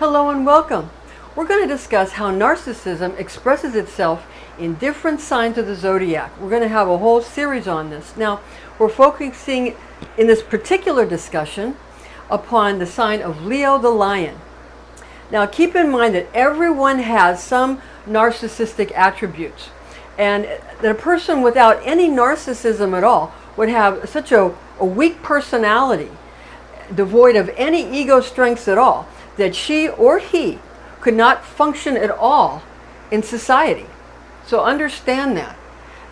Hello and welcome. We're going to discuss how narcissism expresses itself in different signs of the zodiac. We're going to have a whole series on this. Now, we're focusing in this particular discussion upon the sign of Leo the Lion. Now, keep in mind that everyone has some narcissistic attributes, and that a person without any narcissism at all would have such a weak personality, devoid of any ego strengths at all, that she or he could not function at all in society. So understand that.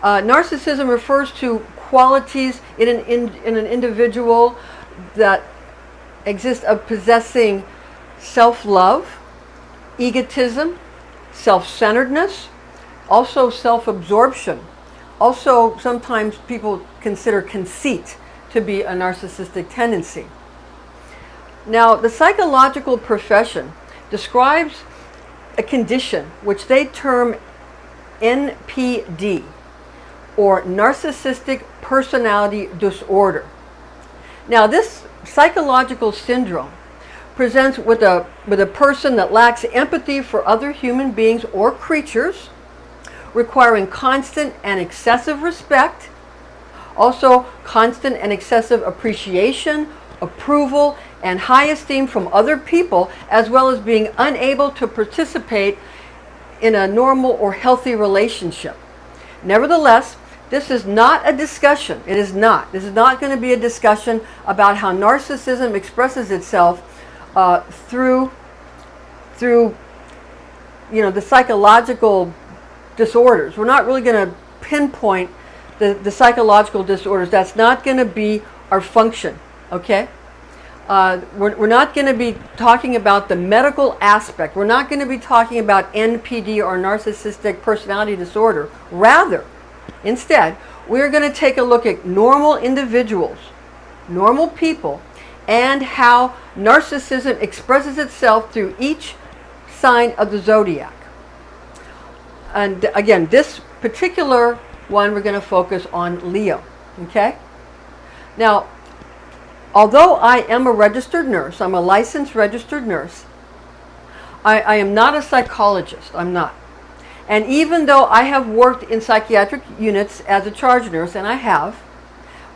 Narcissism refers to qualities in an individual that exist of possessing self-love, egotism, self-centeredness, also self-absorption. Also, sometimes people consider conceit to be a narcissistic tendency. Now, the psychological profession describes a condition which they term NPD, or Narcissistic Personality Disorder. Now, this psychological syndrome presents with a person that lacks empathy for other human beings or creatures, requiring constant and excessive respect, also constant and excessive appreciation, approval, and high esteem from other people, as well as being unable to participate in a normal or healthy relationship. Nevertheless, this is not a discussion. It is not. This is not going to be a discussion about how narcissism expresses itself through the psychological disorders. We're not really going to pinpoint the psychological disorders. That's not going to be our function, okay? We're not going to be talking about the medical aspect. We're not going to be talking about NPD or narcissistic personality disorder. Rather, instead, we're going to take a look at normal individuals, normal people, and how narcissism expresses itself through each sign of the zodiac. And again, this particular one, we're going to focus on Leo, okay? Now, although I am a registered nurse, I'm a licensed registered nurse, I am not a psychologist, I'm not. And even though I have worked in psychiatric units as a charge nurse, and I have,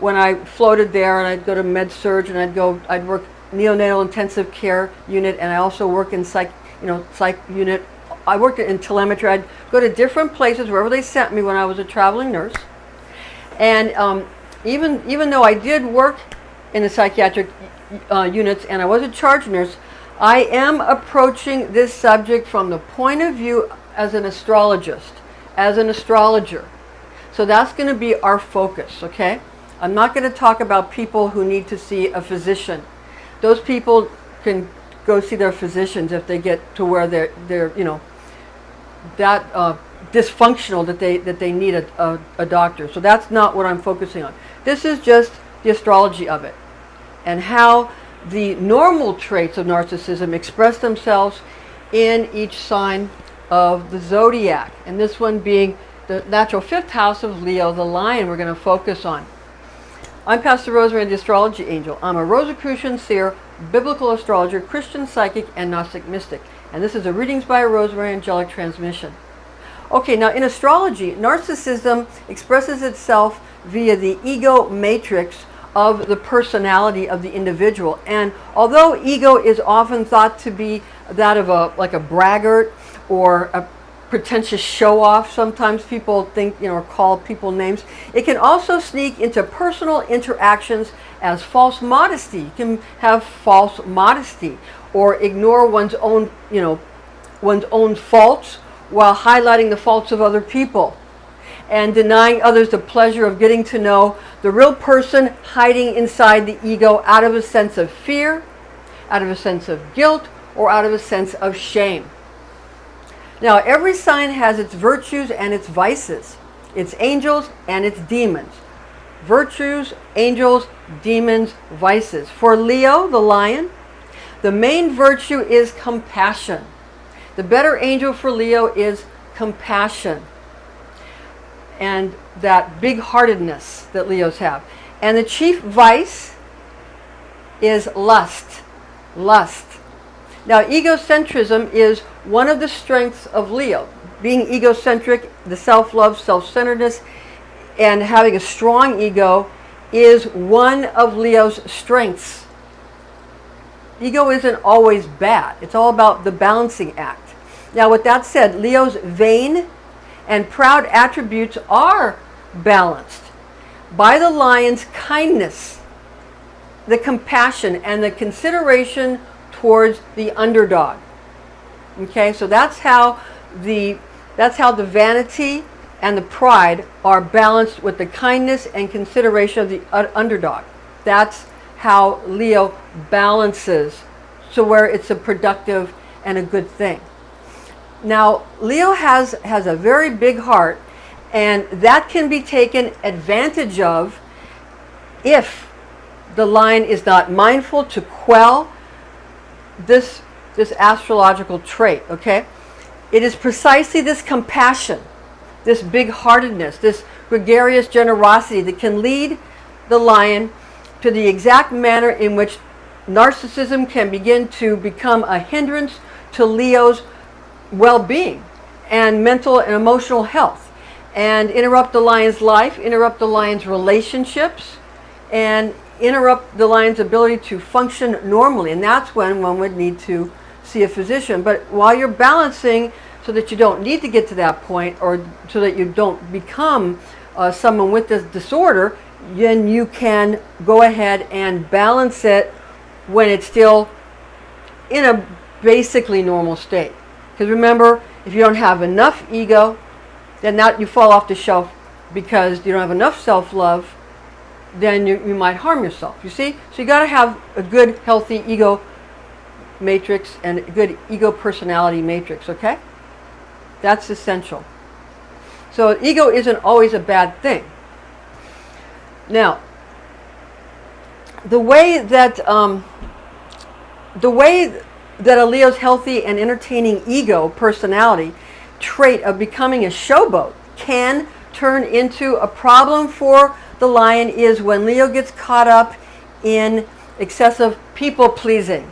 when I floated there and I'd go to med surg and I'd work neonatal intensive care unit, and I also work in psych unit. I worked in telemetry. I'd go to different places wherever they sent me when I was a traveling nurse. And even though I did work in the psychiatric units and I was a charge nurse, I am approaching this subject from the point of view as an astrologist, as an astrologer. So that's going to be our focus, okay? I'm not going to talk about people who need to see a physician. Those people can go see their physicians if they get to where they're that dysfunctional that they need a doctor. So that's not what I'm focusing on. This is just the astrology of it, and how the normal traits of narcissism express themselves in each sign of the zodiac, and this one being the natural fifth house of Leo the Lion we're going to focus on. I'm Pastor Rosemary, the Astrology Angel. I'm a Rosicrucian seer, biblical astrologer, Christian psychic, and Gnostic mystic, and this is a Readings by Rosemary angelic transmission. Okay, now in astrology, narcissism expresses itself via the ego matrix of the personality of the individual. And although ego is often thought to be that of a braggart or a pretentious show-off, sometimes people think, or call people names, it can also sneak into personal interactions as false modesty. You can have false modesty or ignore one's own faults while highlighting the faults of other people, and denying others the pleasure of getting to know the real person, hiding inside the ego out of a sense of fear, out of a sense of guilt, or out of a sense of shame. Now, every sign has its virtues and its vices, its angels and its demons. Virtues, angels, demons, vices. For Leo, the lion, the main virtue is compassion. The better angel for Leo is compassion, and that big-heartedness that Leos have. And the chief vice is lust. Lust. Now, egocentrism is one of the strengths of Leo. Being egocentric, the self-love, self-centeredness, and having a strong ego is one of Leo's strengths. Ego isn't always bad. It's all about the balancing act. Now, with that said, Leo's vain and proud attributes are balanced by the lion's kindness, the compassion, and the consideration towards the underdog. Okay, so that's how the vanity and the pride are balanced with the kindness and consideration of the underdog. That's how Leo balances, so where it's a productive and a good thing. Now, Leo has a very big heart, and that can be taken advantage of if the lion is not mindful to quell this astrological trait, okay? It is precisely this compassion, this big-heartedness, this gregarious generosity that can lead the lion to the exact manner in which narcissism can begin to become a hindrance to Leo's well-being and mental and emotional health, and interrupt the lion's life, interrupt the lion's relationships, and interrupt the lion's ability to function normally. And that's when one would need to see a physician. But while you're balancing, so that you don't need to get to that point, or so that you don't become someone with this disorder, then you can go ahead and balance it when it's still in a basically normal state. Because remember, if you don't have enough ego, then that you fall off the shelf because you don't have enough self-love, then you might harm yourself, you see? So you got to have a good, healthy ego matrix and a good ego personality matrix, okay? That's essential. So ego isn't always a bad thing. Now, the way that a Leo's healthy and entertaining ego personality trait of becoming a showboat can turn into a problem for the lion is when Leo gets caught up in excessive people-pleasing,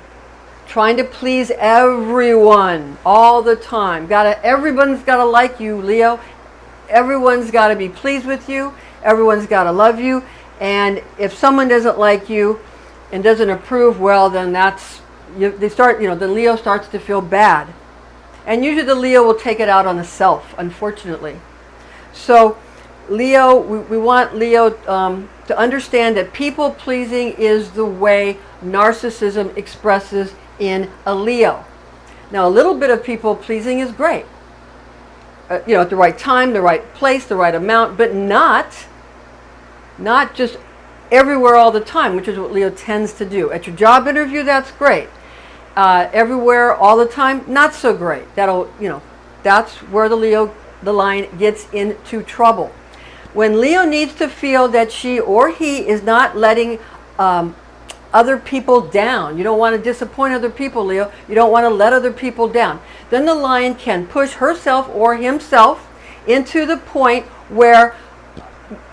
trying to please everyone all the time. Everyone's got to like you, Leo. Everyone's got to be pleased with you. Everyone's got to love you. And if someone doesn't like you and doesn't approve, well, then the Leo starts to feel bad. And usually the Leo will take it out on the self, unfortunately. So Leo, we want Leo to understand that people-pleasing is the way narcissism expresses in a Leo. Now, a little bit of people-pleasing is great. At the right time, the right place, the right amount, but not just everywhere all the time, which is what Leo tends to do. At your job interview, that's great. Everywhere all the time, not so great. That's where the lion gets into trouble. When Leo needs to feel that she or he is not letting other people down, you don't want to disappoint other people, Leo. You don't want to let other people down. Then the lion can push herself or himself into the point where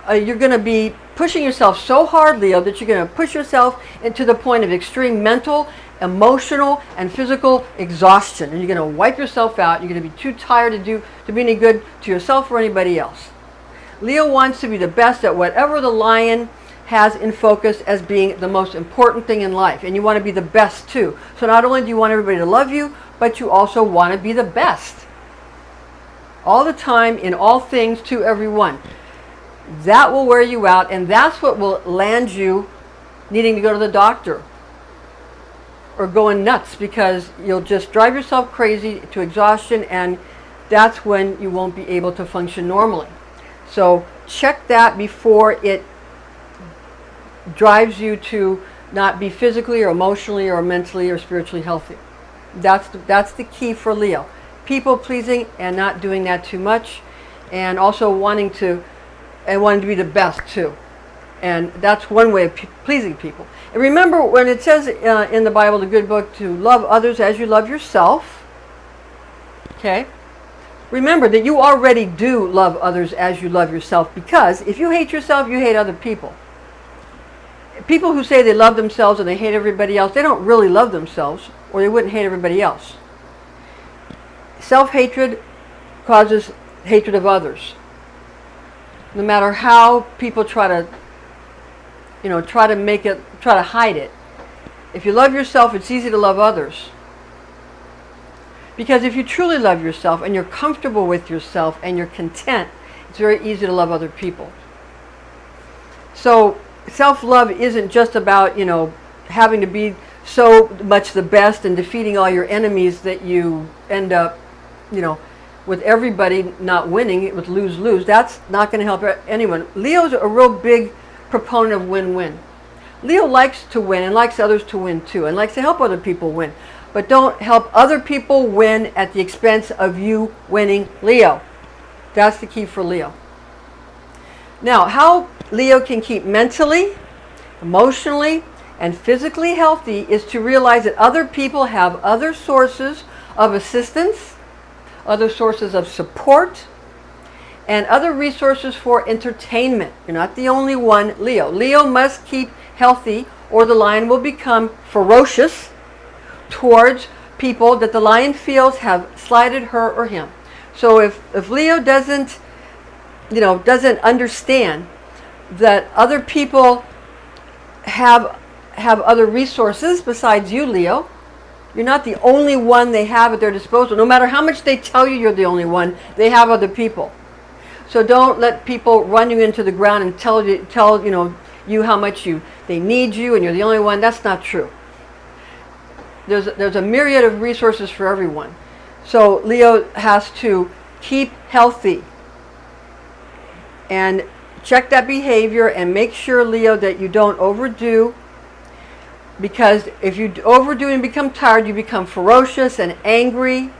you're going to be pushing yourself so hard, Leo, that you're going to push yourself into the point of extreme mental, emotional, and physical exhaustion. And you're going to wipe yourself out. You're going to be too tired to be any good to yourself or anybody else. Leo wants to be the best at whatever the lion has in focus as being the most important thing in life. And you want to be the best too. So not only do you want everybody to love you, but you also want to be the best. All the time, in all things, to everyone. That will wear you out, and that's what will land you needing to go to the doctor or going nuts, because you'll just drive yourself crazy to exhaustion, and that's when you won't be able to function normally. So check that before it drives you to not be physically or emotionally or mentally or spiritually healthy. That's the key for Leo. People pleasing and not doing that too much, and also wanting to be the best too. And that's one way of pleasing people. And remember, when it says in the Bible, the good book, to love others as you love yourself, okay? Remember that you already do love others as you love yourself, because if you hate yourself, you hate other people. People who say they love themselves and they hate everybody else, they don't really love themselves. or they wouldn't hate everybody else. Self-hatred causes hatred of others. No matter how people try to hide it. If you love yourself, it's easy to love others. Because if you truly love yourself and you're comfortable with yourself and you're content, it's very easy to love other people. So self-love isn't just about, having to be so much the best and defeating all your enemies that you end up, with everybody not winning, with lose-lose. That's not going to help anyone. Leo's a real big proponent of win-win. Leo likes to win and likes others to win too, and likes to help other people win. But don't help other people win at the expense of you winning, Leo. That's the key for Leo. Now, how Leo can keep mentally, emotionally, and physically healthy is to realize that other people have other sources of assistance, other sources of support, and other resources for entertainment. You're not the only one, Leo. Leo must keep healthy or the lion will become ferocious towards people that the lion feels have slighted her or him. So if Leo doesn't understand that other people have other resources besides you, Leo, you're not the only one they have at their disposal. No matter how much they tell you you're the only one, they have other people. So don't let people run you into the ground and tell you how much they need you and you're the only one. That's not true. There's a myriad of resources for everyone. So Leo has to keep healthy and check that behavior and make sure, Leo, that you don't overdo, because if you overdo and become tired, you become ferocious and angry.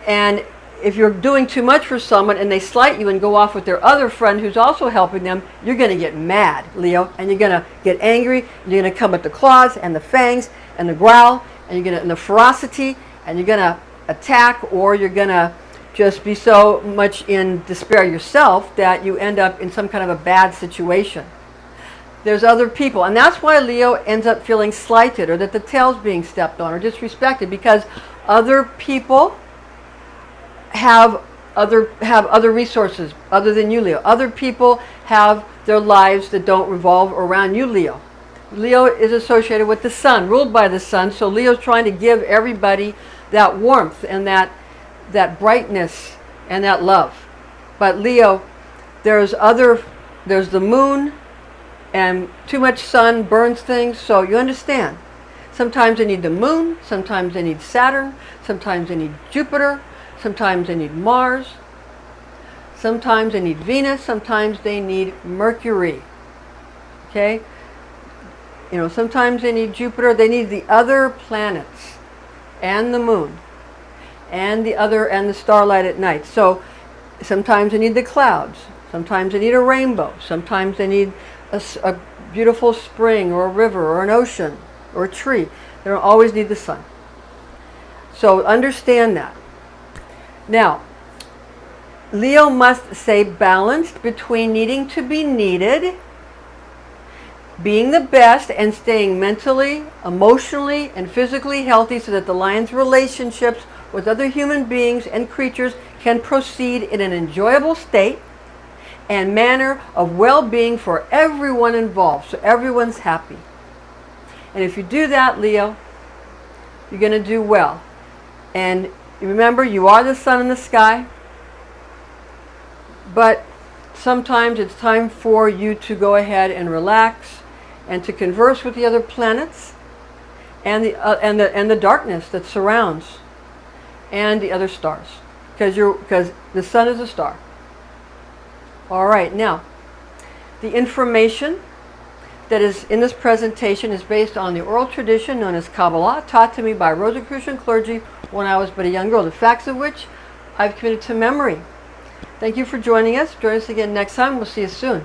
And if you're doing too much for someone and they slight you and go off with their other friend who's also helping them, you're going to get mad, Leo, and you're going to get angry, and you're going to come with the claws and the fangs and the growl, and and the ferocity, and you're going to attack, or you're going to just be so much in despair yourself that you end up in some kind of a bad situation. There's other people, and that's why Leo ends up feeling slighted, or that the tail's being stepped on or disrespected, because other people have other resources other than you, Leo. Other people have their lives that don't revolve around you, Leo. Leo is associated with the sun, ruled by the sun, so Leo's trying to give everybody that warmth and that brightness and that love. But Leo, there's the moon, and too much sun burns things, so you understand. Sometimes they need the moon, sometimes they need Saturn, sometimes they need Jupiter, sometimes they need Mars, sometimes they need Venus, sometimes they need Mercury. Okay? Sometimes they need Jupiter, they need the other planets and the moon and the starlight at night. So sometimes they need the clouds, sometimes they need a rainbow, sometimes they need a beautiful spring or a river or an ocean or a tree. They don't always need the sun. So understand that. Now, Leo must stay balanced between needing to be needed, being the best, and staying mentally, emotionally, and physically healthy so that the lion's relationships with other human beings and creatures can proceed in an enjoyable state and manner of well-being for everyone involved, so everyone's happy. And if you do that, Leo, you're going to do well. And remember, you are the sun in the sky, but sometimes it's time for you to go ahead and relax and to converse with the other planets and the darkness that surrounds and the other stars, because the sun is a star. All right, now the information that is in this presentation is based on the oral tradition known as Kabbalah, taught to me by Rosicrucian clergy when I was but a young girl, the facts of which I've committed to memory. Thank you for joining us. Join us again next time. We'll see you soon.